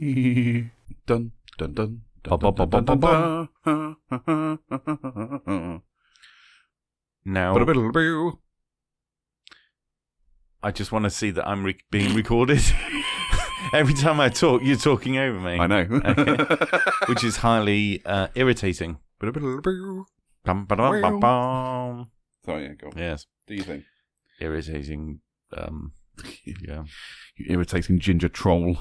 Dun dun dun. Now, I just want to see that I'm being recorded. Every time I talk, you're talking over me. I know. Which is highly irritating. So yeah, go on. Yes. Do you think? Irritating. Yeah. You irritating ginger troll.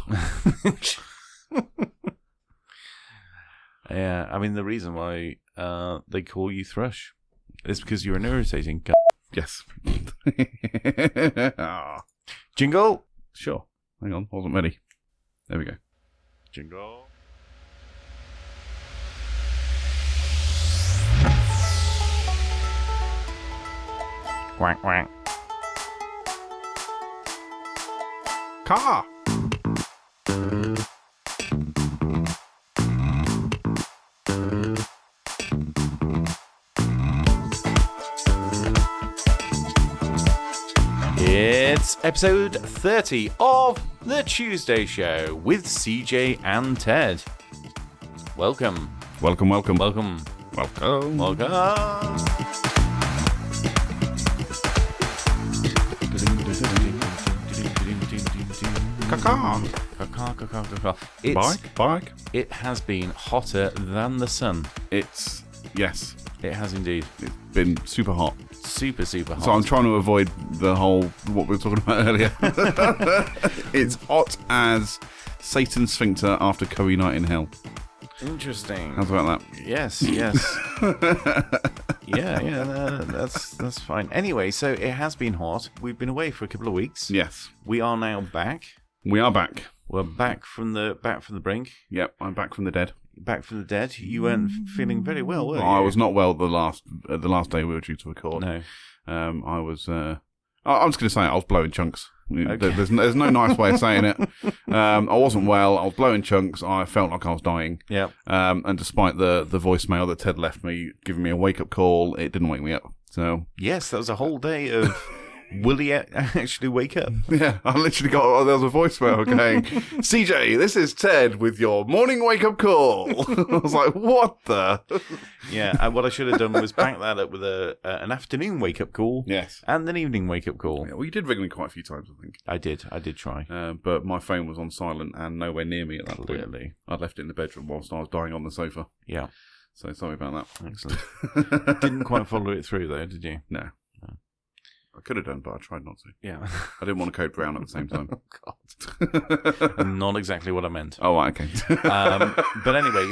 Yeah, I mean, the reason why they call you Thrush is because you're an irritating guy. Yes. Jingle. Sure. Hang on, wasn't ready. There we go. Jingle. Quack, quack. Car. It's episode 30 of The Tuesday Show with CJ and Ted. Welcome. Welcome, welcome. Welcome. Welcome. Welcome. Bike. It has been hotter than the sun. Yes. It has indeed. It's been super hot. Super hot. So I'm trying to avoid the whole, what we were talking about earlier. It's hot as Satan's sphincter after Curry night in hell. Interesting. How's about that? Yes. yeah, that's fine. Anyway, so it has been hot. We've been away for a couple of weeks. Yes. We are now back. We are back. We're back from the brink. Yep, I'm back from the dead. Back from the dead. You weren't feeling very well, were you? I was not well the last day we were due to record. No. I was. I'm just going to say it, I was blowing chunks. Okay. There's no nice way of saying it. I wasn't well. I was blowing chunks. I felt like I was dying. Yeah. And despite the voicemail that Ted left me, giving me a wake up call, it didn't wake me up. So yes, that was a whole day of. Will he actually wake up? Yeah, I literally got. There was a voicemail going, CJ, this is Ted with your morning wake up call. I was like, what the? Yeah, what I should have done was back that up with an afternoon wake up call. Yes. And an evening wake up call. Yeah, well, you did ring me quite a few times, I think. I did try. But my phone was on silent and nowhere near me at that point. Clearly. I'd left it in the bedroom whilst I was dying on the sofa. Yeah. So sorry about that. Excellent. Didn't quite follow it through, though, did you? No. I could have done, but I tried not to. Yeah. I didn't want to code brown at the same time. Oh, God. Not exactly what I meant. Oh, right, okay. But anyway,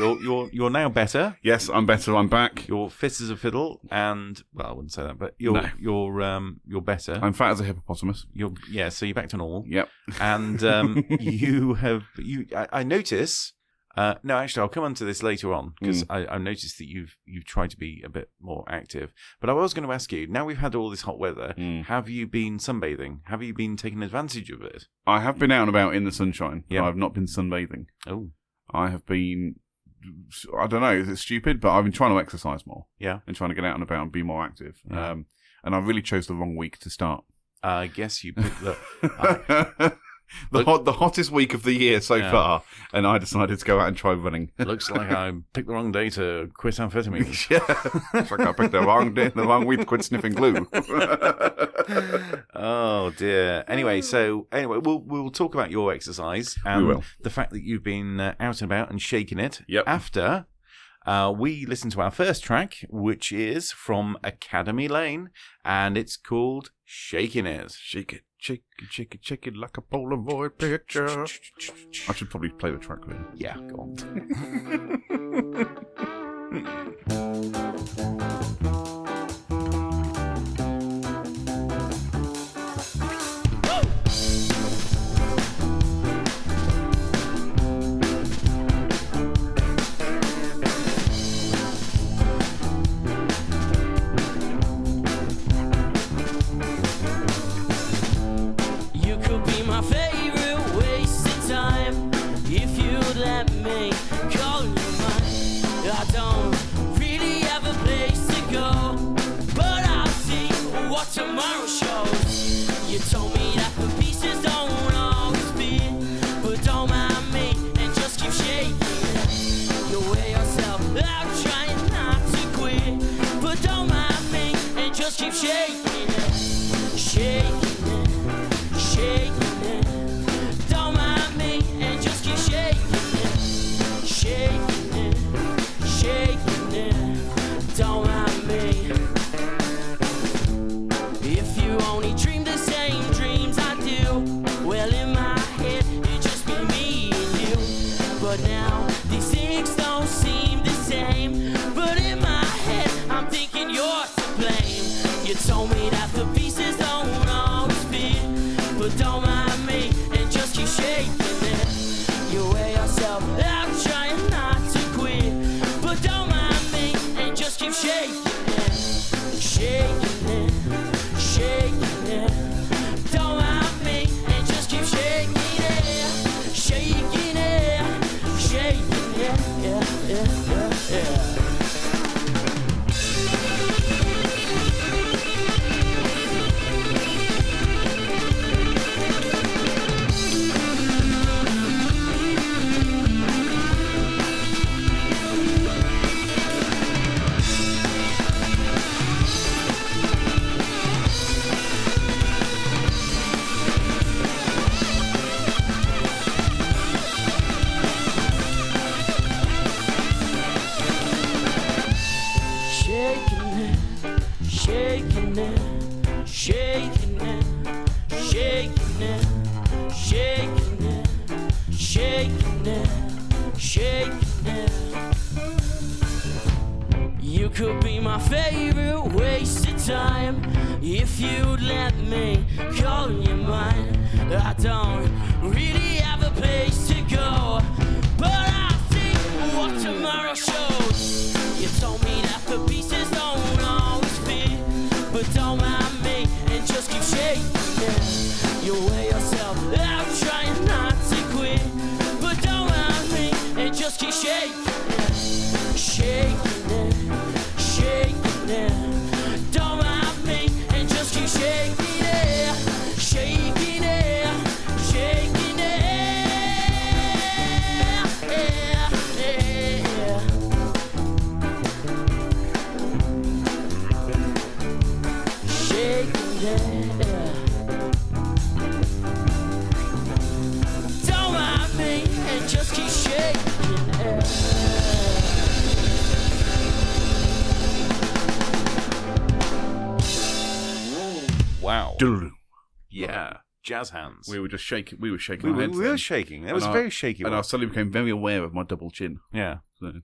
you're now better. Yes, I'm better. I'm back. You're fit as a fiddle, and well, I wouldn't say that, but you're better. I'm fat as a hippopotamus. So you're back to normal. Yep. And I notice. No, actually, I'll come on to this later on because I noticed that you've tried to be a bit more active. But I was going to ask you, now we've had all this hot weather, have you been sunbathing? Have you been taking advantage of it? I have been out and about in the sunshine, but Yep. I've not been sunbathing. Oh. I have been, I don't know, is it stupid? But I've been trying to exercise more. Yeah. And trying to get out and about and be more active. Yeah. And I really chose the wrong week to start. I guess you picked the... The hottest week of the year so far, and I decided to go out and try running. Looks like I picked the wrong day to quit amphetamines. Yeah, it's like I picked the wrong day, the wrong week to quit sniffing glue. Oh dear. Anyway, we'll talk about your exercise and the fact that you've been out and about and shaking it. Yep. After we listen to our first track, which is from Academy Lane, and it's called "Shaking It." Shake it. Shake it, shake it, shake it like a Polaroid picture. I should probably play the track really. Yeah, go on. Tomorrow shows. You told me that the pieces don't always fit, but don't mind me and just keep shaking it, shaking it, shaking it. Don't mind me and just keep shaking it, shaking it, shaking it. Don't mind me. If you only dream the same dreams I do, well, in my head it just be me and you. But now these things don't seem the same. But in my head I'm thinking you're to blame. You told me that the pieces don't always fit, but don't mind me and just keep shaking it. You wear yourself out trying not to quit, but don't mind me and just keep shaking it, shaking it, shaking it. Don't mind me and just keep shaking it, shaking it, shaking it, yeah, yeah, yeah, yeah. Shaking it, shaking it, shaking it, shaking it, shaking it, shaking it, shaking it. You could be my favorite waste of time if you'd let me call you mine. I don't really have a place to go, but I think what tomorrow shows. You told me that the pieces don't always fit, but don't mind me and just keep shaking it. You wear yourself out trying not to quit, but don't mind me and just keep shaking it, shaking it, shaking it. Don't mind me and just keep shaking it, shaking it, shaking it, yeah, yeah. Shaking it, don't mind me and just keep shaking it. Wow. Doo-doo-doo. Yeah. Jazz hands. We were just shaking. We were shaking. We our were, heads we were then. shaking. That And was I- very shaky. And I one. suddenly became very aware of my double chin. Yeah. So it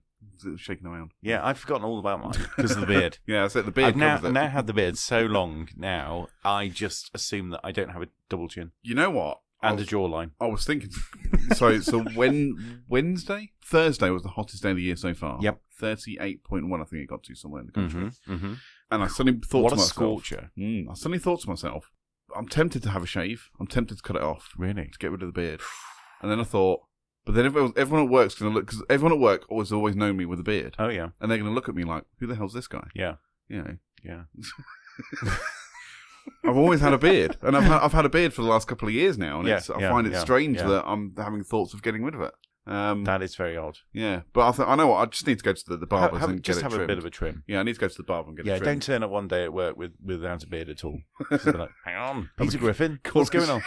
was shaking around. Yeah, I've forgotten all about mine because of the beard. Yeah, that's it. The beard I've now, covers it. now had the beard so long now, I just assume that I don't have a double chin You know what? and a jawline. I was thinking. So when Thursday was the hottest day of the year so far. Yep. 38.1. I think it got to somewhere in the country. Mm-hmm. And I suddenly thought What to a myself. scorcher. I suddenly thought to myself, I'm tempted to have a shave. I'm tempted to cut it off Really? to get rid of the beard. And then I thought, but then everyone at work's going to look, because everyone at work always known me with a beard. Oh, yeah. And they're going to look at me like, who the hell's this guy? Yeah. You know. Yeah. I've always had a beard, and I've had a beard for the last couple of years now, and Yeah, I find it yeah, strange yeah. that I'm having thoughts of getting rid of it. That is very odd. Yeah, but I know what, I just need to go to the barbers and Just get have it a trimmed. bit of a trim. Yeah, I need to go to the barber and get Yeah, it don't trimmed. turn up one day at work without a beard at all. Just be like, hang on, Peter Griffin, what's going on?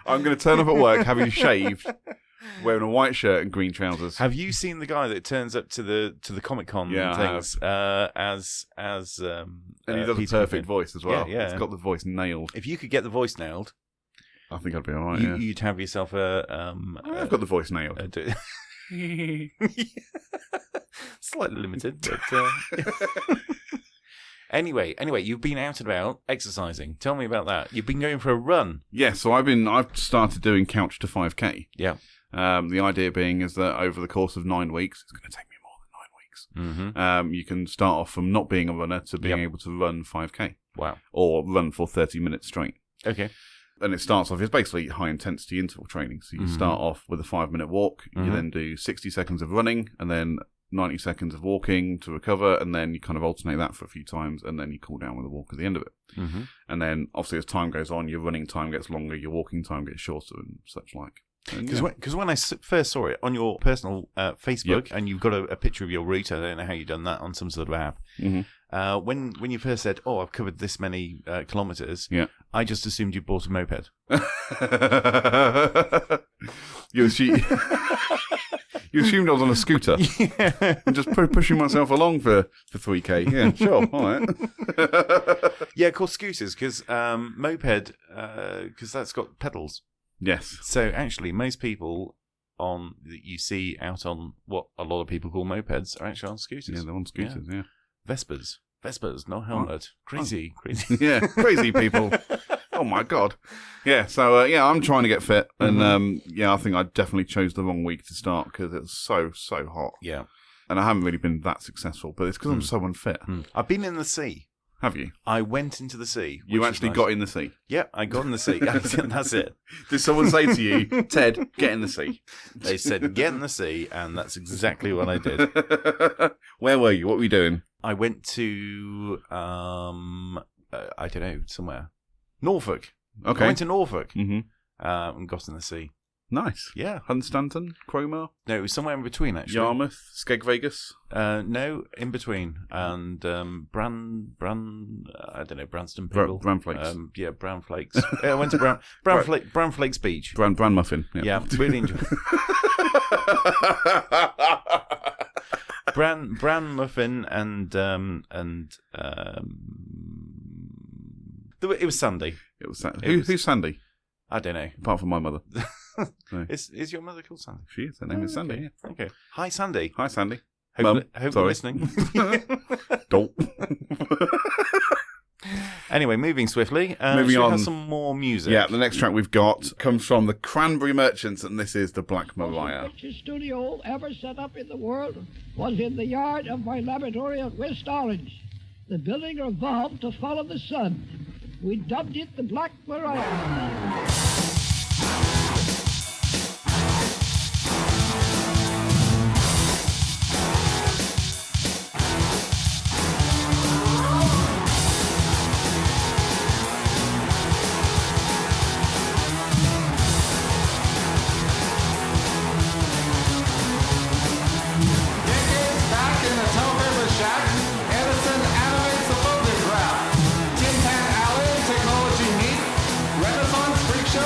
I'm going to turn up at work having shaved, wearing a white shirt and green trousers. Have you seen the guy that turns up to the Comic Con Yeah, I things as and he does a Peter perfect Griffin? voice as well. Yeah, yeah. He's got the voice nailed. If you could get the voice nailed, I think I'd be all right. Yeah. you'd have yourself I've got the voice nailed. Slightly limited, but anyway, you've been out and about exercising. Tell me about that. You've been going for a run. Yeah, so I've started doing couch to 5k. Yeah. The idea being is that over the course of 9 weeks, it's going to take me more than 9 weeks. Mm-hmm. You can start off from not being a runner to being Yep. able to run 5k. Wow. Or run for 30 minutes straight. Okay. And it starts off, it's basically high intensity interval training. So you start off with a 5-minute walk, you then do 60 seconds of running, and then 90 seconds of walking to recover, and then you kind of alternate that for a few times, and then you cool down with a walk at the end of it. Mm-hmm. And then, obviously, as time goes on, your running time gets longer, your walking time gets shorter, and such like. Because when I first saw it on your personal Facebook, and you've got a picture of your route, I don't know how you've done that on some sort of app. Mm-hmm. When you first said, "Oh, I've covered this many kilometres," I just assumed you bought a moped. You assumed I was on a scooter and just pushing myself along for 3K. Yeah, sure, all right. Yeah, of course, scooters, because moped, because that's got pedals. Yes. So actually, most people that you see out on what a lot of people call mopeds are actually on scooters. Yeah, they're on scooters, yeah. Vespers, no helmet. Crazy. Yeah, crazy people. Oh my God. Yeah, so I'm trying to get fit, and I think I definitely chose the wrong week to start because it was so hot. Yeah. And I haven't really been that successful, but it's because I'm so unfit. I've been in the sea. Have you? I went into the sea. You actually got in the sea? Yeah, I got in the sea. That's it. Did someone say to you, Ted, get in the sea? They said, get in the sea, and that's exactly what I did. Where were you? What were you doing? I went to, I don't know, somewhere. Norfolk. Okay. I went to Norfolk and got in the sea. Nice. Yeah. Hunstanton, Cromer? No, it was somewhere in between, actually. Yarmouth, Skeg Vegas? No, in between. And Branston people. Bran Flakes. Brown Flakes. I went to Brown Flakes Beach. Bran Muffin. Yeah, really enjoyed Bran Muffin and it was Sandy. It was Sandy. Who's Sandy? I don't know. Apart from my mother. No. Is your mother called Sandy? She is. Her name is Sandy. Okay. Yeah. Okay. Hi, Sandy. Hi, Sandy. Hope you're listening. Don't. Anyway, moving swiftly. Moving on. Have some more music. Yeah, the next track we've got comes from the Cranberry Merchants, and this is the Black Mariah. The richest studio ever set up in the world was in the yard of my laboratory at West Orange. The building revolved to follow the sun. We dubbed it the Black Mariah. Freak show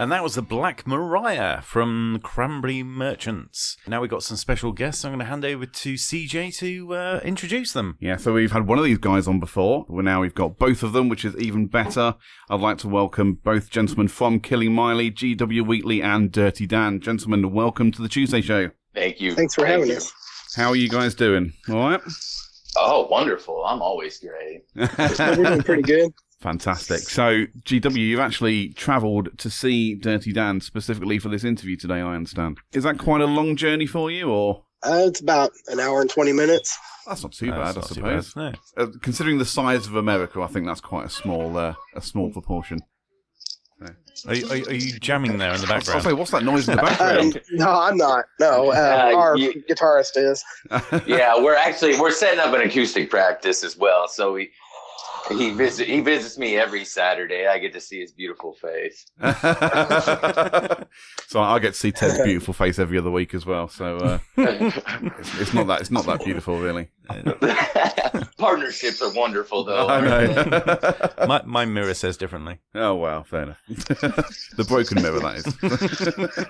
And that was the Black Mariah from Cranberry Merchants. Now we've got some special guests. I'm going to hand over to CJ to introduce them. Yeah, so we've had one of these guys on before. Now we've got both of them, which is even better. I'd like to welcome both gentlemen from Killing Miley, GW Weekly and Dirty Dan. Gentlemen, welcome to the Tuesday Show. Thank you. Thanks for having us. How are you guys doing? All right? Oh, wonderful. I'm always great. We're doing pretty good. Fantastic. So, GW, you've actually travelled to see Dirty Dan specifically for this interview today, I understand. Is that quite a long journey for you, or...? It's about an hour and 20 minutes. That's not too bad, I not too suppose. bad, no. Considering the size of America, I think that's quite a small proportion. Are you jamming there in the I'll background? say, what's that noise in the background? No, I'm not. No, our guitarist is. Yeah, we're setting up an acoustic practice as well. So he visits me every Saturday. I get to see his beautiful face. So I get to see Ted's beautiful face every other week as well. So it's not that beautiful, really. Partnerships are wonderful, though. I know. my mirror says differently. Oh well, fair enough. The broken mirror, that is.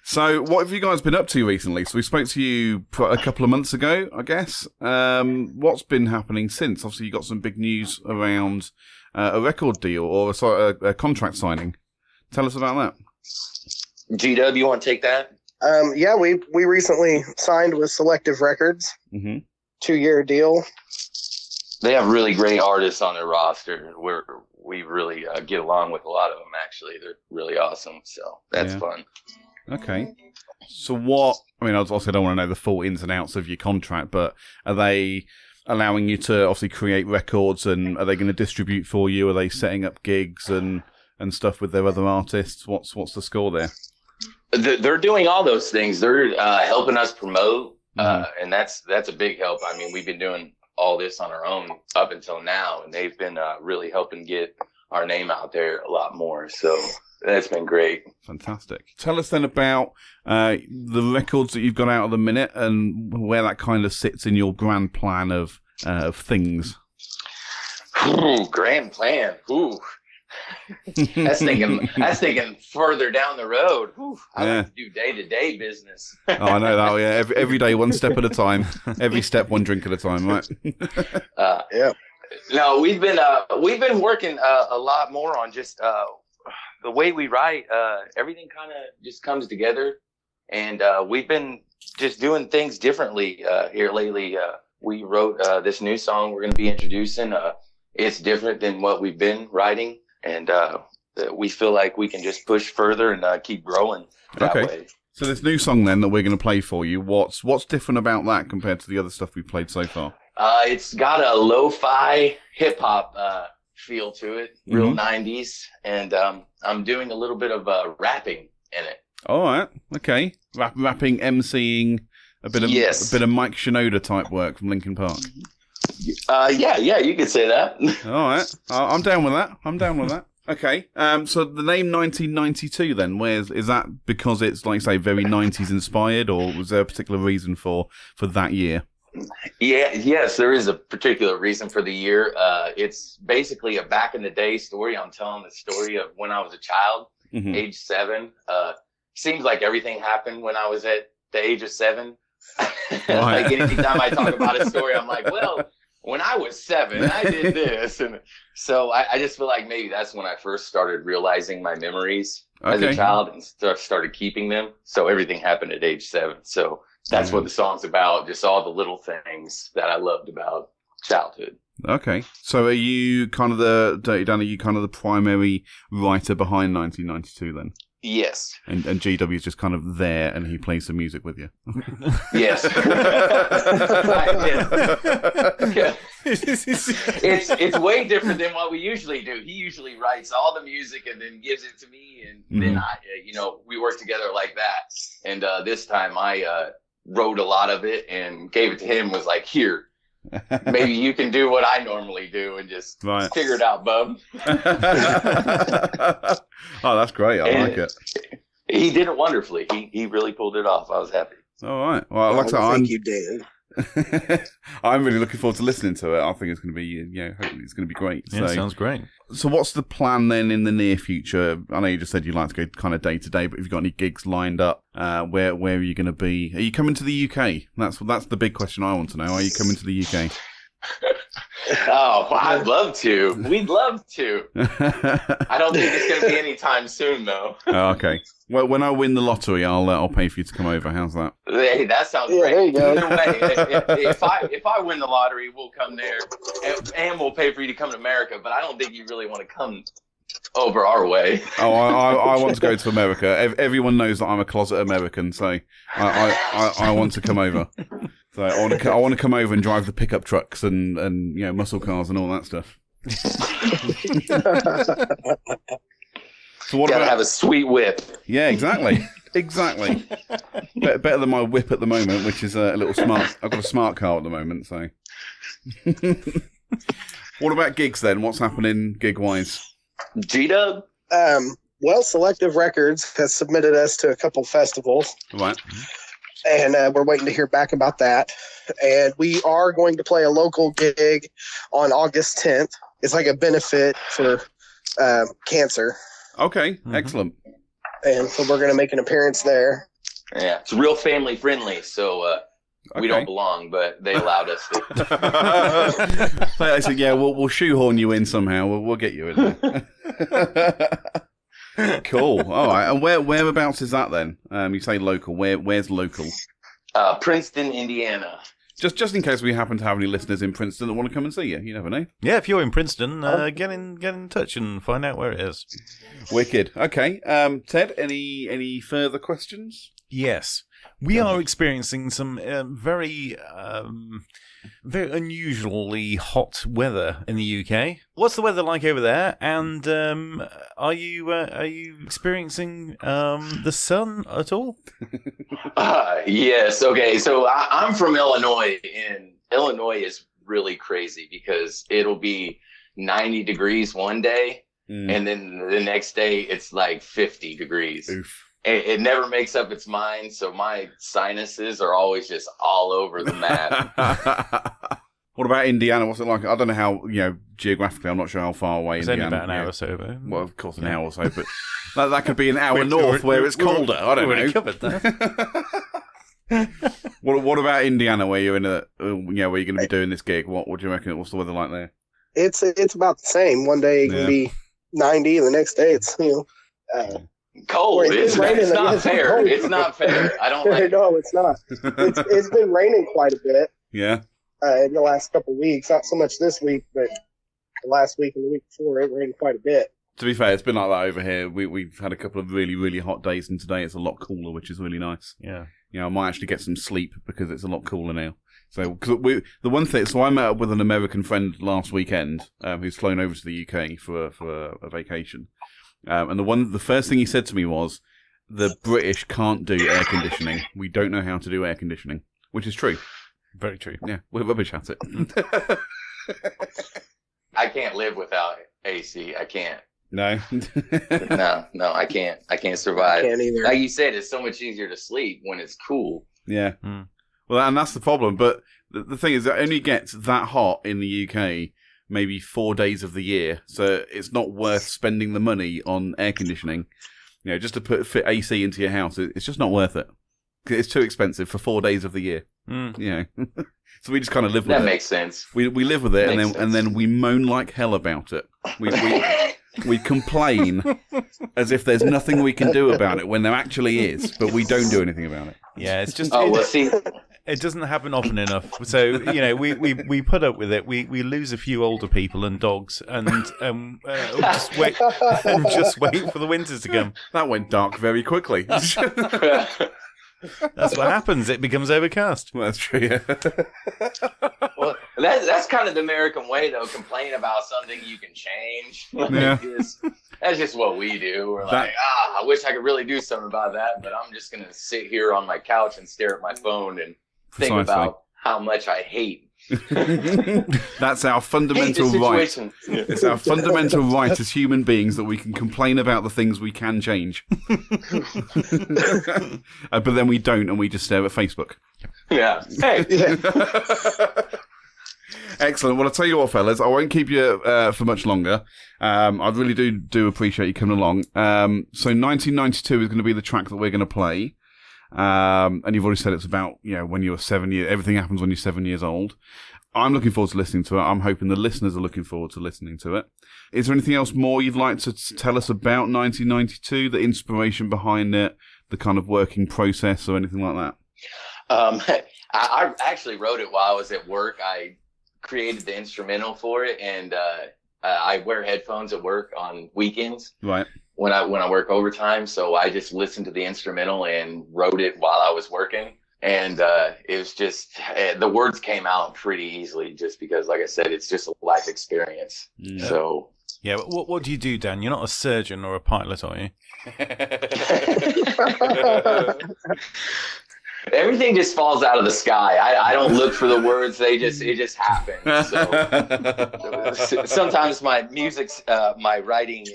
So, what have you guys been up to recently? So, we spoke to you a couple of months ago, I guess. What's been happening since? Obviously, you got some big news around a record deal or a contract signing. Tell us about that. GW, you want to take that? Yeah, we recently signed with Selective Records. Mm-hmm. 2-year deal. They have really great artists on their roster. We really get along with a lot of them, actually. They're really awesome, so that's fun. Okay. So I obviously don't want to know the full ins and outs of your contract, but are they allowing you to obviously create records, and are they going to distribute for you? Are they setting up gigs and stuff with their other artists? What's the score there? They're doing all those things. They're helping us promote, and that's a big help. I mean, we've been doing all this on our own up until now, and they've been really helping get our name out there a lot more. So that's been great. Fantastic. Tell us then about the records that you've got out at the minute and where that kind of sits in your grand plan of things. Ooh, grand plan. Ooh. That's thinking further down the road. Ooh, I like to do day-to-day business. Oh, I know that. Yeah, every day, one step at a time. Every step, one drink at a time, right? Yeah. No, we've been working a lot more on just the way we write. Everything kind of just comes together, and we've been just doing things differently here lately. We wrote this new song we're going to be introducing. It's different than what we've been writing, and we feel like we can just push further and keep growing that way. So this new song then that we're going to play for you, what's different about that compared to the other stuff we've played so far? It's got a lo-fi hip-hop feel to it, real 90s, and I'm doing a little bit of rapping in it. All right, okay. Rapping, MCing, a bit of Mike Shinoda type work from Linkin Park. Yeah, you could say that. All right, I'm down with that. Okay, so the name 1992 then, is that because it's, like you say, very 90s inspired, or was there a particular reason for that year? Yes, there is a particular reason for the year. It's basically a back in the day story. I'm telling the story of when I was a child, age 7. Seems like everything happened when I was at the age of 7. Like anytime I talk about a story, I'm like, well, when I was 7, I did this. And so I just feel like maybe that's when I first started realizing my memories as a child and started keeping them. So everything happened at age 7. So that's what the song's about, just all the little things that I loved about childhood. Okay. So are you kind of Dirty Dan, are you kind of the primary writer behind 1992 then? Yes. And GW is just kind of there and he plays some music with you? Yes. It's way different than what we usually do. He usually writes all the music and then gives it to me, and then we work together like that. And this time I wrote a lot of it and gave it to him, was like, here, maybe you can do what I normally do and just figure it out, bub. Oh, that's great. I like it. He did it wonderfully. He really pulled it off. I was happy. All right. Well, like I said, thank you, Dan. I'm really looking forward to listening to it. I think it's going to be, hopefully it's going to be great. Yeah, sounds great. So what's the plan then in the near future? I know you just said you'd like to go kind of day to day, but have you got any gigs lined up? Where are you going to be? Are you coming to the UK? That's the big question I want to know. Are you coming to the UK? Oh, I'd love to. We'd love to. I don't think it's going to be anytime soon, though. Oh, okay. Well, when I win the lottery, I'll pay for you to come over. How's that? Hey, that sounds great. There you go. Either way, if I win the lottery, we'll come there, and we'll pay for you to come to America. But I don't think you really want to come over our way. Oh, I want to go to America. Everyone knows that I'm a closet American, so I want to come over. So I want to come over and drive the pickup trucks and muscle cars and all that stuff. So what Gotta about have a sweet whip. Yeah, exactly. Better than my whip at the moment, which is a little smart. I've got a smart car at the moment, so. What about gigs then? What's happening gig wise? Gdub? Well, Selective Records has submitted us to a couple festivals. Right. And we're waiting to hear back about that. And we are going to play a local gig on August 10th. It's like a benefit for cancer. Okay, excellent. And so we're going to make an appearance there. Yeah, it's real family friendly, so we don't belong, but they allowed us to. So I said, yeah, we'll shoehorn you in somehow. We'll get you in there. Cool. All right. And whereabouts is that then? You say local. Where's local? Princeton, Indiana. Just in case we happen to have any listeners in Princeton that want to come and see you. You never know. Yeah, if you're in Princeton, get in touch and find out where it is. Wicked. Okay. Ted, any further questions? Yes. We are experiencing some very unusually hot weather in the UK. What's the weather like over there? And are you experiencing the sun at all? Yes. Okay. So I'm from Illinois, and Illinois is really crazy because it'll be 90 degrees one day, and then the next day it's like 50 degrees. Oof. It never makes up its mind, so my sinuses are always just all over the map. What about Indiana? What's it like? I don't know how, geographically, I'm not sure how far away it's Indiana. Only about an hour or so, though. Well, of course, an hour or so, but that could be an hour north where it's colder. I don't know. Already covered that. What about Indiana, where you're where you're going to be doing this gig? What do you reckon? What's the weather like there? It's about the same. One day it can be 90, and the next day it's cold. It's not fair. Cold. It's not fair. I don't like. No, it's not. It's been raining quite a bit. Yeah. In the last couple of weeks, not so much this week, but the last week and the week before, it rained quite a bit. To be fair, it's been like that over here. We've had a couple of really, really hot days, and today it's a lot cooler, which is really nice. Yeah. I might actually get some sleep because it's a lot cooler now. So, I met up with an American friend last weekend who's flown over to the UK for a vacation. And the first thing he said to me was, the British can't do air conditioning. We don't know how to do air conditioning, which is true. Very true. Yeah, we're rubbish at it. I can't live without AC. I can't. No. No, I can't. I can't survive. I can't either. Like you said, it's so much easier to sleep when it's cool. Yeah. Well, and that's the problem. But the thing is, it only gets that hot in the UK maybe 4 days of the year. So it's not worth spending the money on air conditioning. Just to fit AC into your house, it's just not worth it. It's too expensive for 4 days of the year. So we just kind of live with it. That makes sense. We live with it, and then we moan like hell about it. We complain as if there's nothing we can do about it when there actually is, but we don't do anything about it. Yeah, it's just. See. It doesn't happen often enough. So, we put up with it. We lose a few older people and dogs and just wait for the winters to come. That went dark very quickly. That's what happens. It becomes overcast. Well, that's true, yeah. Well, that's kind of the American way, though. Complain about something you can change. Yeah. That's just what we do. We're like, I wish I could really do something about that, but I'm just going to sit here on my couch and stare at my phone and think about how much I hate. That's our fundamental right. It's our fundamental right as human beings that we can complain about the things we can change. But then we don't, and we just stare at Facebook. Yeah. Hey. Yeah. Excellent. Well, I'll tell you what, fellas, I won't keep you for much longer. I really do appreciate you coming along. So 1992 is going to be the track that we're going to play. And you've already said it's about, when you're 7 years, everything happens when you're 7 years old. I'm looking forward to listening to it. I'm hoping the listeners are looking forward to listening to it. Is there anything else more you'd like to tell us about 1992, the inspiration behind it, the kind of working process or anything like that? I actually wrote it while I was at work. I created the instrumental for it, and I wear headphones at work on weekends. Right. When I work overtime, so I just listened to the instrumental and wrote it while I was working. And it was just, the words came out pretty easily just because, like I said, it's just a life experience. Yeah. So. Yeah, but what do you do, Dan? You're not a surgeon or a pilot, are you? Everything just falls out of the sky. I don't look for the words. It just happens. So sometimes my music's, my writing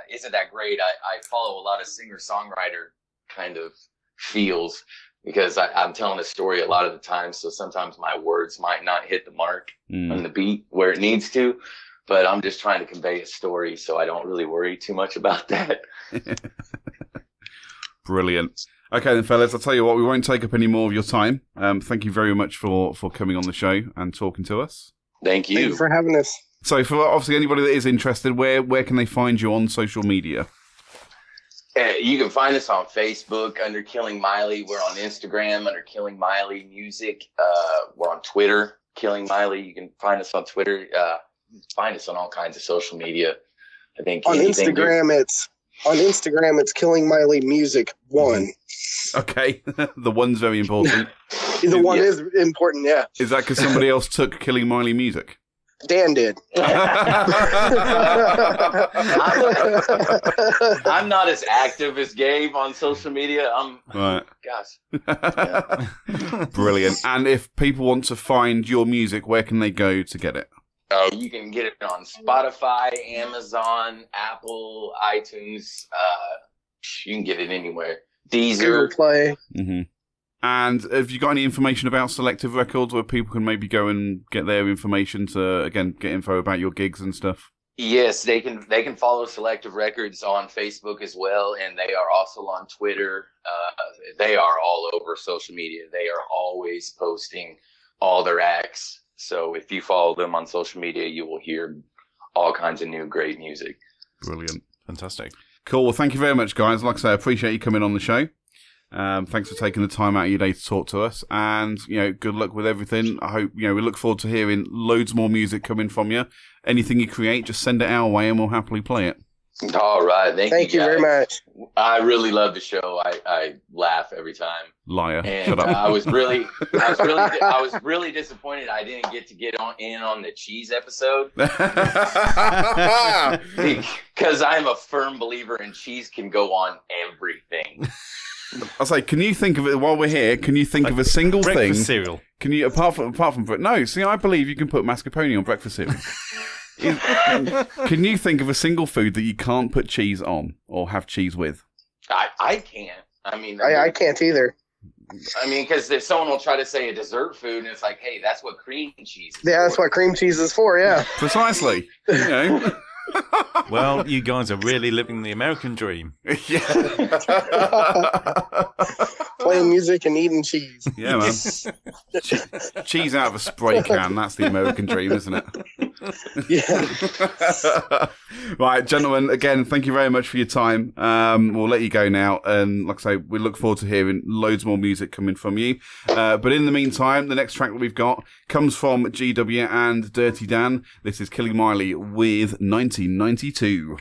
isn't that great. I follow a lot of singer-songwriter kind of feels because I'm telling a story a lot of the time. So sometimes my words might not hit the mark on the beat where it needs to, but I'm just trying to convey a story. So I don't really worry too much about that. Brilliant. Okay then, fellas, I'll tell you what, we won't take up any more of your time. Thank you very much for coming on the show and talking to us. Thank you. Thank you for having us. So for obviously anybody that is interested, where can they find you on social media? You can find us on Facebook under Killing Miley. We're on Instagram under Killing Miley Music. We're on Twitter, Killing Miley. You can find us on Twitter. Find us on all kinds of social media. I think on Instagram it's Killing Miley Music 1. Okay. The one's very important. The one is important, yeah. Is that because somebody else took Killing Miley Music? Dan did. I'm not as active as Gabe on social media. Right. Gosh. Yeah. Brilliant. And if people want to find your music, where can they go to get it? Oh, you can get it on Spotify, Amazon, Apple, iTunes. You can get it anywhere. Deezer. Google Play. Mm-hmm. And have you got any information about Selective Records where people can maybe go and get their information to, again, get info about your gigs and stuff? Yes, they can follow Selective Records on Facebook as well, and they are also on Twitter. They are all over social media. They are always posting all their acts. So if you follow them on social media, you will hear all kinds of new great music. Brilliant. Fantastic. Cool. Well, thank you very much, guys. Like I say, I appreciate you coming on the show. Thanks for taking the time out of your day to talk to us, and good luck with everything. I hope we look forward to hearing loads more music coming from you. Anything you create, just send it our way, and we'll happily play it. All right, thank you very much. I really love the show. I laugh every time. Liar! And shut up. I was really disappointed I didn't get in on the cheese episode because I'm a firm believer in cheese can go on everything. I'll say, can you think of it while we're here? Can you think of a single thing? Cereal. Can you apart from no? See, I believe you can put mascarpone on breakfast cereal. Can you think of a single food that you can't put cheese on or have cheese with? I can't. I mean, I can't either. I mean, because if someone will try to say a dessert food, and it's like, hey, that's what cream cheese is for. That's what cream cheese is for, yeah. Precisely. Well, you guys are really living the American dream. Yeah. Playing music and eating cheese. Yeah, man. Cheese out of a spray can, that's the American dream, isn't it? Yeah. Right, gentlemen, again, thank you very much for your time. We'll let you go now, and like I say, we look forward to hearing loads more music coming from you. But in the meantime, the next track that we've got comes from Gdubya and Dirty Dan. This is Killing Miley with 1992.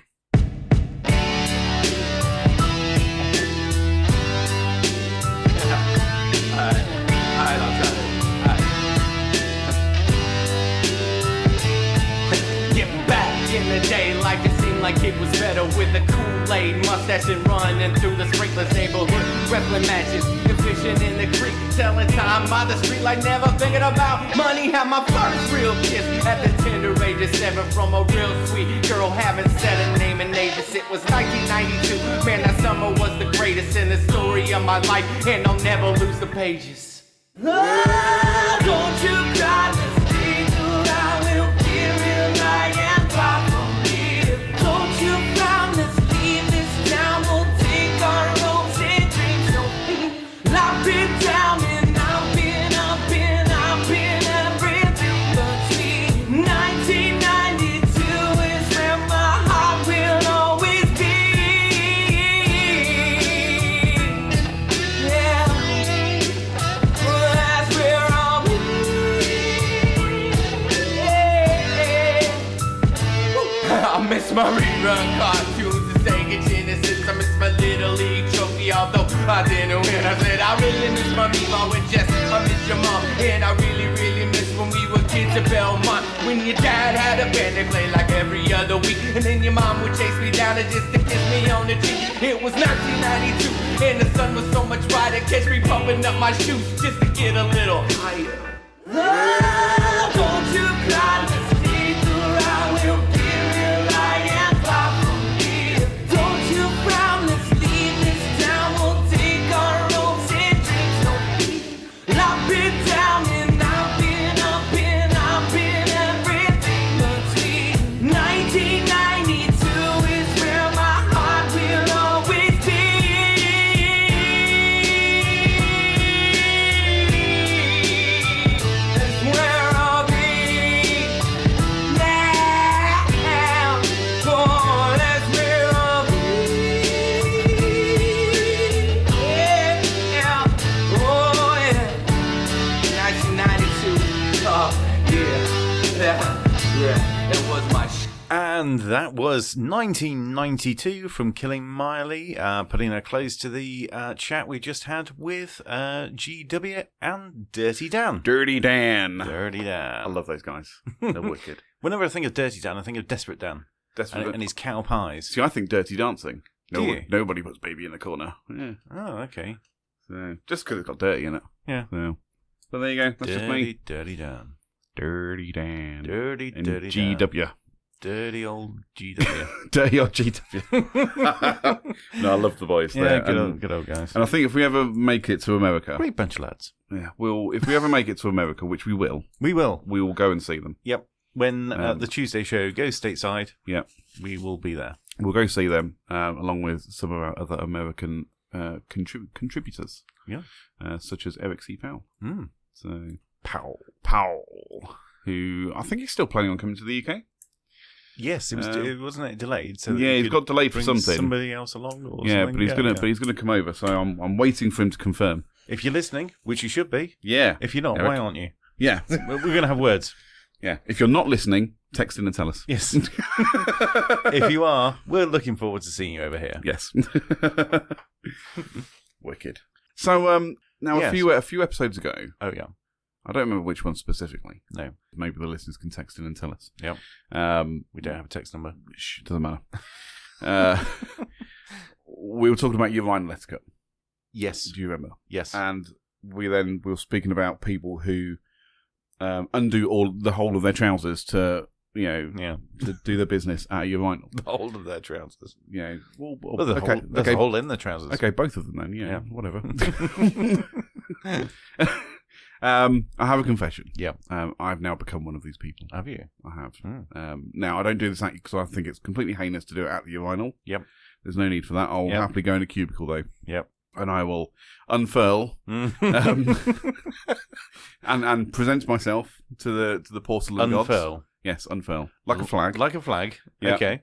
Like it was better with a Kool-Aid mustache and running through the sprinklers neighborhood, wrestling matches and fishing in the creek, telling time by the street like never thinking about money. Had my first real kiss at the tender age of 7 from a real sweet girl, haven't said a name in ages. It was 1992, man, that summer was the greatest in the story of my life, and I'll never lose the pages. Ah, don't you cry, let's take a ride. We'll get real high and far from here. Don't you frown, let's leave this town. We'll take our hopes and dreams, no fear. I've been down and I've been everything but sweet. 1992 is where my heart will always be. Yeah, well, that's where I'll be. Yeah. I miss my rerun cartoons and Sega Genesis. I miss my Little League trophy, although I didn't win. I said I really miss my meatball with Jess. I miss your mom, and I really miss when we were kids at Belmont. When your dad had a band to play like every other week, and then your mom would chase me down and just to kiss me on the cheek. It was 1992, and the sun was so much brighter. Catch me pumping up my shoes just to get a little higher. Ah, don't you cry, let's take a ride. We'll get real high and far from here. Don't you frown, let's leave this town. We'll take our hopes and dreams, no fear. I've been down and I've been everything but sweet. 1992 is where my heart will always be. That's where I'll be now. Oh, that's where I'll be. Yeah. Oh, yeah. 1992. Oh, yeah. That was my And that was 1992 from Killing Miley, putting a close to the chat we just had with Gdubya and Dirty Dan. Dirty Dan. Dirty Dan. I love those guys. They're wicked. Whenever I think of Dirty Dan, I think of Desperate Dan. Desperate. And his cow pies. See, I think Dirty Dancing. Do you? Nobody puts Baby in the corner. Yeah. Oh, okay. So, just because it's got dirty in it. Yeah. So, but there you go. That's just me. Dirty Dan. Dirty Dan. Dirty and Dan. GW. Dirty old GW. Dirty old GW. No, I love the boys. Yeah, there. good old guys. And I think if we ever make it to America, Great bunch of lads. yeah, if we ever make it to America, which we will go and see them. Yep. When the Tuesday show goes stateside, Yeah, we will be there. we'll go see them along with some of our other American contributors. Yeah. Such as Eric C. Powell. Mm. So Powell, who I think he's still planning on coming to the UK. Yes, it wasn't it delayed. So that Yeah, you he's could got delayed for bring something. Somebody else along, or Yeah, something? but he's gonna come over. So I'm waiting for him to confirm. If you're listening, which you should be. Yeah. If you're not, Eric. why aren't you? Yeah. We're going to have words. Yeah. If you're not listening, text in and tell us. Yes. If you are, we're looking forward to seeing you over here. Yes. Wicked. So now Yes. a few episodes ago, Oh yeah. I don't remember which one specifically. No. Maybe the listeners can text in and tell us. Yep. Um, We don't have a text number. doesn't matter. We were talking about your Rhine letter cut. Yes. Do you remember? Yes. And we were speaking about people who undo the whole of their trousers to, Yeah. to do their business out of urinal. The whole of their trousers. Well, There's a hole in the trousers. Okay, both of them then. Yeah. Whatever. I have a confession. Yeah. I've now become one of these people. Have you? I have. Mm. Now, I don't do this because I think it's completely heinous to do it at the urinal. Yep. There's no need for that. I'll Yep. happily go in a cubicle, though. Yep. And I will unfurl and present myself to the porcelain gods. Unfurl. Yes, unfurl. Like a flag. Like a flag. Yeah. Okay.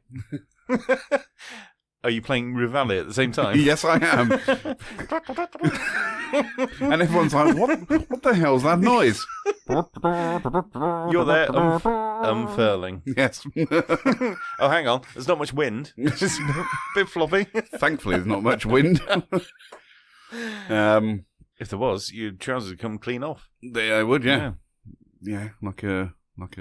Are you playing Rivali at the same time? Yes, I am. And everyone's like, what the hell's that noise? You're there unfurling. Yes. Oh, hang on. There's not much wind. It's just a bit floppy. Thankfully, there's not much wind. If there was, your trousers would come clean off. They would, yeah. Yeah, like a Like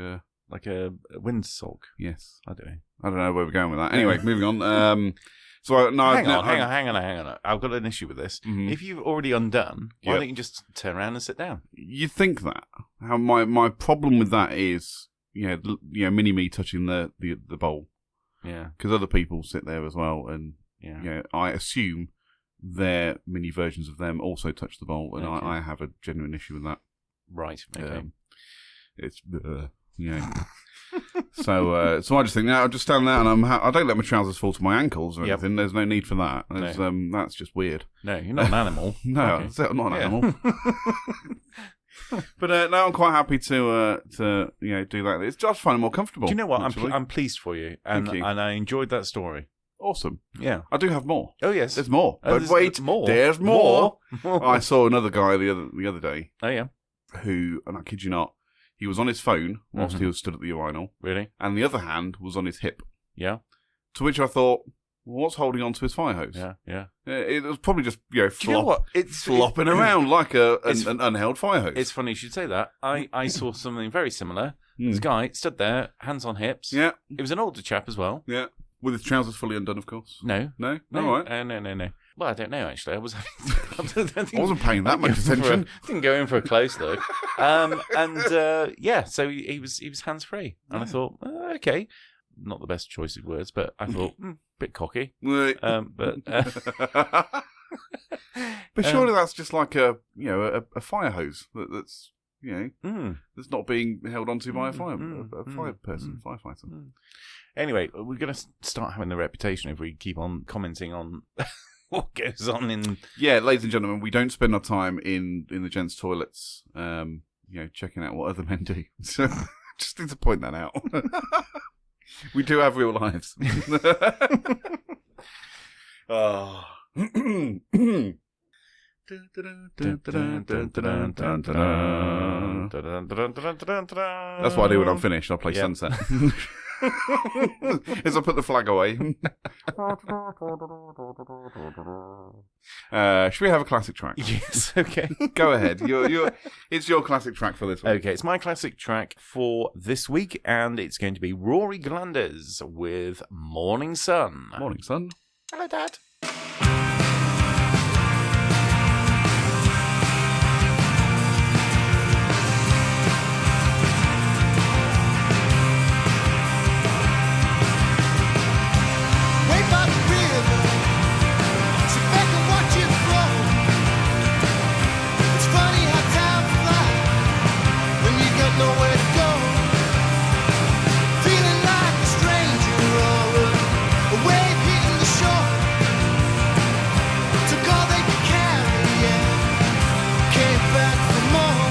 a windsock. yes. I don't know. I don't know where we're going with that. Anyway, moving on. So no, Hang on. I've got an issue with this. Mhm. If you've already undone, why Yep. don't you just turn around and sit down? You think that? How my problem with that is, mini me touching the bowl Yeah. because other people sit there as well, and Yeah. I assume their mini versions of them also touch the bowl, and Okay. I have a genuine issue with that. Right. Okay. It's so I just think now I just stand there and I don't let my trousers fall to my ankles or Yep. anything. There's no need for that. That's just weird. No, you're not an animal. No, Okay. I'm not an Yeah. animal. But now I'm quite happy to do that. It's just finding more comfortable. Do you know what? actually. I'm pleased for you, and Thank you. and I enjoyed that story. Awesome. Yeah. I do have more. Oh yes. There's more. Oh, But there's wait, more. there's more. More. I saw another guy the other day Oh yeah. who, and I kid you not, he was on his phone whilst Mhm. he was stood at the urinal, Really? and the other hand was on his hip. Yeah. To which I thought, well, what's holding on to his fire hose? Yeah. Yeah. It was probably just Do you know what? It's flopping around like it's- an unheld fire hose. It's funny you should say that. I saw something very similar. Mm. This guy stood there, hands on hips. Yeah, It was an older chap as well. yeah. With his trousers fully undone, of course. No. No? No. All right. No. Well, I don't know actually. I was. I I wasn't paying that much attention. Didn't go in for a close look. So he was hands free, and I thought, okay, not the best choice of words, but I thought, bit cocky. Right. But But surely that's just like a fire hose that's that's not being held onto by a firefighter. Anyway, we're going to start having the reputation if we keep on commenting on what goes on in. Yeah, ladies and gentlemen, we don't spend our time in the gents' toilets, checking out what other men do. So just need to point that out. We do have real lives. Oh. That's what I do when I'm finished. I play Yep. Sunset. As I put the flag away. Should we have a classic track? Yes, okay. Go ahead. It's your classic track for this one. Okay, it's my classic track for this week, and it's going to be Rory Glanders with Morning Sun. Morning, son. Hello, Dad. Wave up the river, sit back and watch it flow. It's funny how time flies when you got nowhere to go. Feeling like a stranger or a wave hitting the shore. Took all they could carry, yeah, came back for more.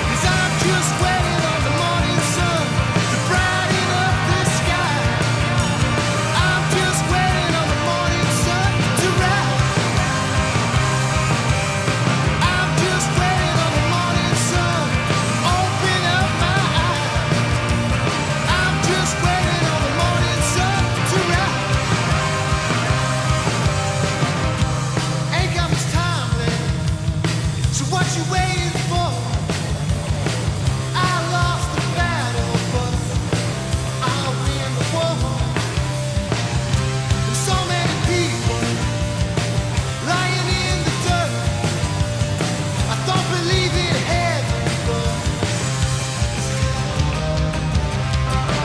'Cause I'm just waiting on the morning sun to brighten up the sky. I'm just waiting on the morning sun to rise. I'm just waiting on the morning sun to open up my eyes. I'm just waiting on the morning sun to rise. Ain't got much time left, so what you waiting for? I lost the battle, but I'll win the war. There's so many people lying in the dirt. I don't believe in heaven, but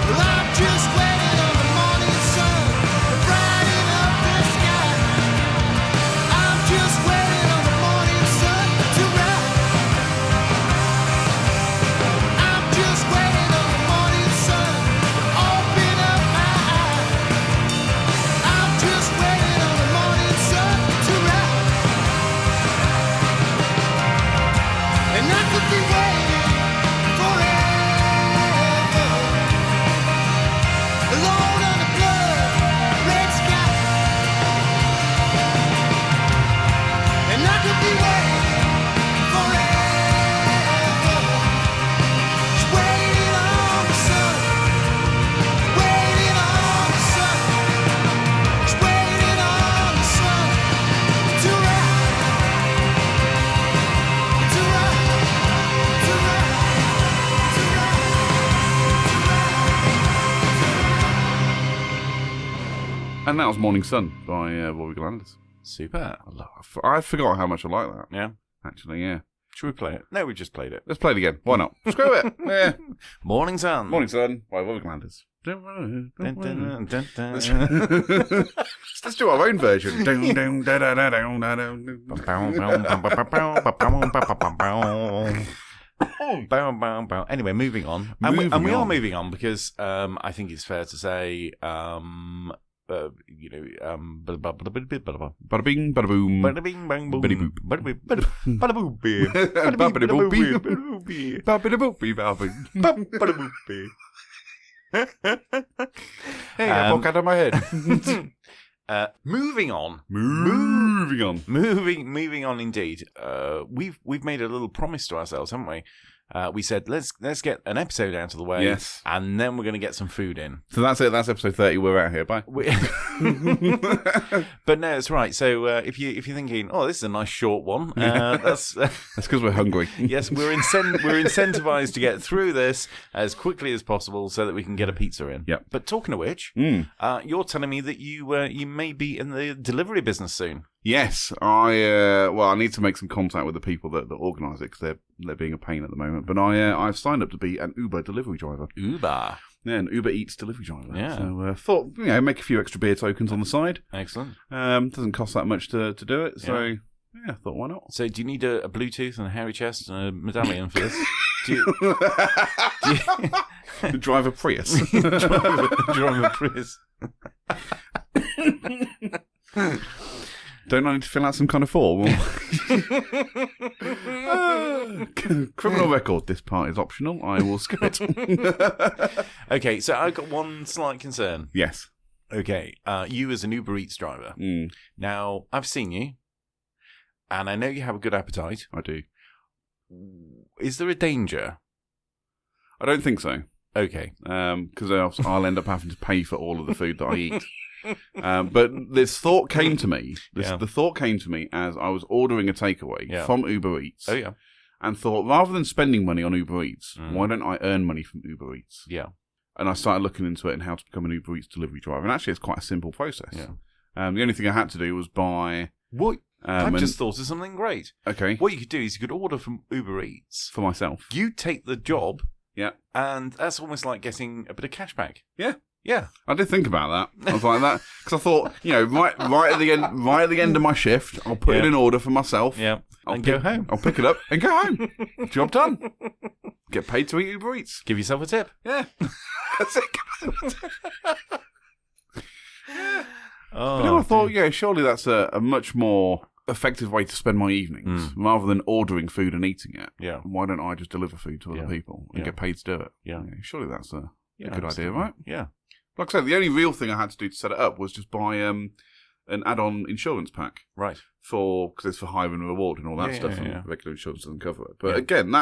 well, I'm just waiting on the morning sun to brighten up the sky. I'm just waiting on the morning sun to rise. I'm just waiting on the morning sun to open up my eyes. I'm just waiting on the morning sun to rise. And I could be waiting forever, alone on the blood red sky. And I could be waiting forever, just waiting on the sun, waiting on the sun, just waiting on the sun to rise, to rise, to rise, to rise. And that was Morning Sun by Rory Glanders. Super. I forgot how much I like that. Yeah. Actually, yeah. Should we play it? No, we just played it. Let's play it again. Why not? Screw it. Yeah. Morning Sun. Morning Sun by Overlanders. Dun, dun, dun, dun, dun. Let's do our own version. Anyway, moving on. And we are moving on because I think it's fair to say, Bada bing, bada boom. bada bing, bang, boom. Bada boop. Bada boop, bada boop, bada Bada boop. boop. Bada boopy, bada Bada boop. Hey, I poke out of my head. Moving on. Moving on. Moving on indeed. We've made a little promise to ourselves, haven't we? We said let's get an episode out of the way, Yes. and then we're going to get some food in. So that's it. That's episode 30. We're out here. Bye. But no, it's right. So if you're thinking, oh, this is a nice short one, that's because we're hungry. yes, we're incentivized to get through this as quickly as possible so that we can get a pizza in. Yep. But talking of which, you're telling me that you may be in the delivery business soon. Yes, I need to make some contact with the people that organise it because they're being a pain at the moment. But I've signed up to be an Uber delivery driver. Uber. Yeah, an Uber Eats delivery driver. Yeah. So thought make a few extra beer tokens on the side. Excellent. Doesn't cost that much to do it. So yeah, I thought why not? So do you need a Bluetooth and a hairy chest and a medallion for this? Drive a Prius. Drive a Prius. Don't I need to fill out some kind of form? Criminal record. This part is optional. I will skip it. Okay, so I've got one slight concern. Yes. Okay, you as an Uber Eats driver. Now, I've seen you, and I know you have a good appetite. I do. Is there a danger? I don't think so. Okay. Because I'll end up having to pay for all of the food that I eat. But this thought came to me. The thought came to me as I was ordering a takeaway from Uber Eats. Oh, yeah. And thought, rather than spending money on Uber Eats, why don't I earn money from Uber Eats? Yeah. And I started looking into it and how to become an Uber Eats delivery driver. And actually, it's quite a simple process. Yeah. The only thing I had to do was buy... What? I've just thought of something great. Okay. What you could do is you could order from Uber Eats. For myself. You take the job. Yeah. And that's almost like getting a bit of cash back. Yeah. Yeah. I did think about that. I was like that because I thought, right at the end of my shift, I'll put in an order for myself. Yeah. Go home. I'll pick it up and go home. Job done. Get paid to eat Uber Eats. Give yourself a tip. Yeah. That's it. Oh, But then I thought, surely that's a much more effective way to spend my evenings rather than ordering food and eating it. Yeah. Why don't I just deliver food to other people and get paid to do it? Yeah. Surely that's a good absolutely. idea, right? Yeah. Like I said, the only real thing I had to do to set it up was just buy an add-on insurance pack. Right. Because it's for hire and reward and all that stuff, and yeah. regular insurance doesn't cover it. But again,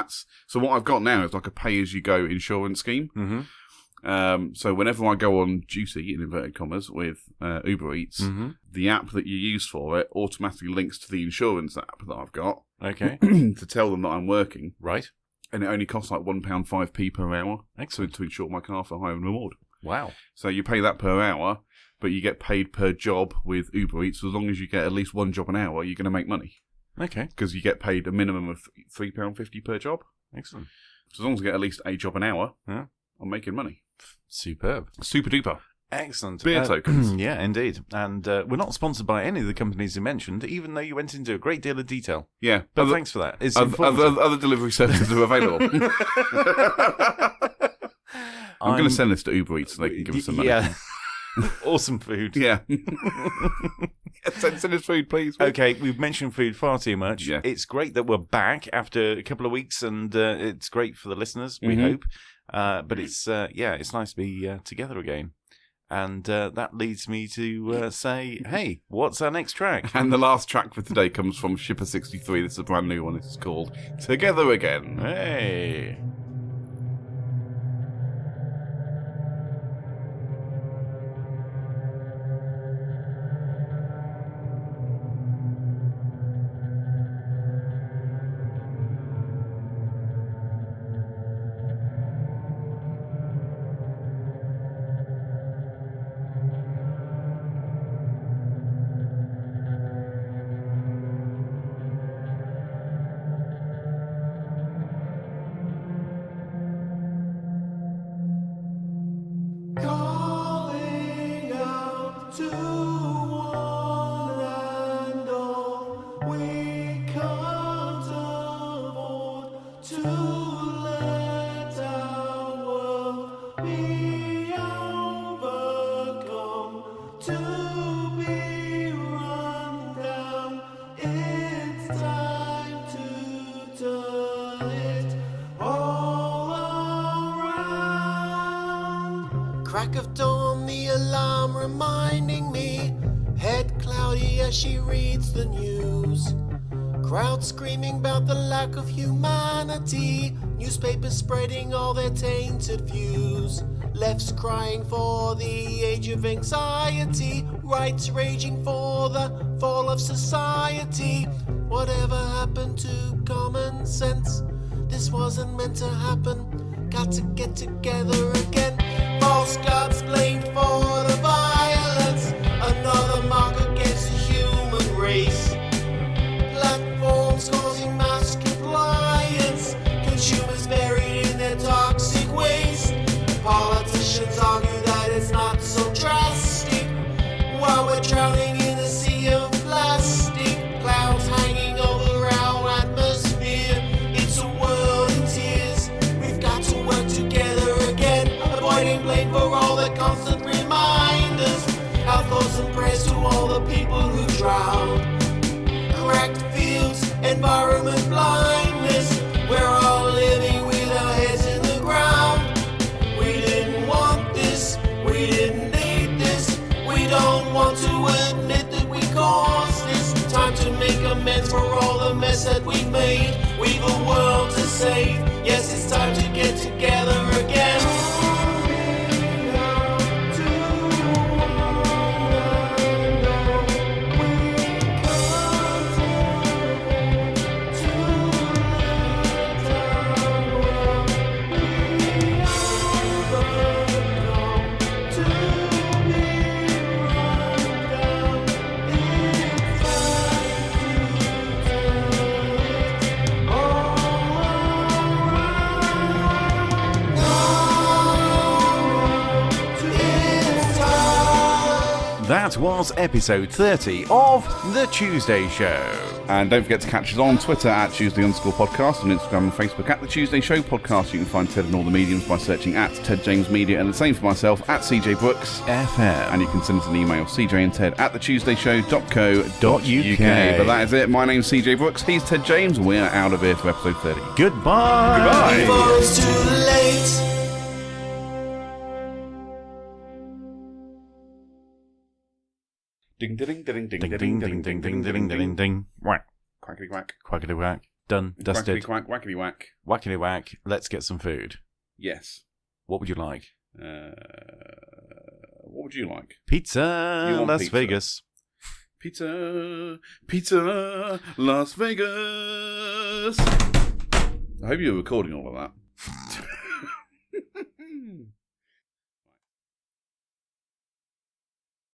so what I've got now is like a pay-as-you-go insurance scheme. Mm-hmm. So whenever I go on duty, in inverted commas, with Uber Eats, the app that you use for it automatically links to the insurance app that I've got. Okay. To tell them that I'm working. Right. And it only costs like £1.05 per hour. Excellent. To insure my car for hire and reward. Wow. So you pay that per hour, but you get paid per job with Uber Eats. So as long as you get at least one job an hour, you're going to make money. Okay. Because you get paid a minimum of £3.50 per job. Excellent. So as long as I get at least a job an hour, Yeah. I'm making money. Superb. Super duper. Excellent. Beer tokens. Yeah, indeed. And we're not sponsored by any of the companies you mentioned, even though you went into a great deal of detail. Yeah. But thanks for that. It's other delivery services are available. I'm going to send this to Uber Eats so they can give us some money. Yeah. Awesome food. Yeah. Send us food, please. Okay, we've mentioned food far too much. Yeah. It's great that we're back after a couple of weeks, and it's great for the listeners, we hope. But it's nice to be together again. And that leads me to say, hey, what's our next track? And the last track for today comes from Shipper63. This is a brand new one. It's called Together Again. Hey. Crack of dawn, the alarm reminding me. Head cloudy as she reads the news. Crowd screaming about the lack of humanity. Newspapers spreading all their tainted views. Left's crying for the age of anxiety. Right's raging for the fall of society. Whatever happened to common sense? This wasn't meant to happen. Got to get together again. False gods blamed for the violence. Another mark against the human race. Platforms causing mass compliance. Consumers buried in their toxic waste. Politicians argue that it's not so drastic, while we're drowning in a sea of plastic. Clouds hanging over our atmosphere. It's a world in tears. We've got to work together again, avoiding blame for all the constant reminders. Our thoughts and prayers to all the people who drowned. Cracked fields, environment blindness. We're all living with our heads in the ground. We didn't want this, we didn't need this. We don't want to admit that we caused this. Time to make amends for all the mess that we've made. We've a world to save. Yes, it's time to get together again. That was episode 30 of The Tuesday Show. And don't forget to catch us on Twitter at Tuesday_podcast, on Instagram and Facebook at The Tuesday Show Podcast. You can find Ted on all the mediums by searching at Ted James Media, and the same for myself at CJ Brooks FM. And you can send us an email, cjandted@thetuesdayshow.co.uk. But that is it. My name's CJ Brooks. He's Ted James. We're out of here for episode 30. Goodbye. Goodbye. Before it's too late. Ding ding ding ding Ding ding ding ding ding ding ding ding. Whack. Quackity quack. Quackity whack. Done. Dusted. Quackity quack. Whackity whack. Whackity whack. Let's get some food. Yes. What would you like? What would you like? Pizza. You want Las pizza? Vegas. Pizza, pizza, Las Vegas. I hope you were recording all of that.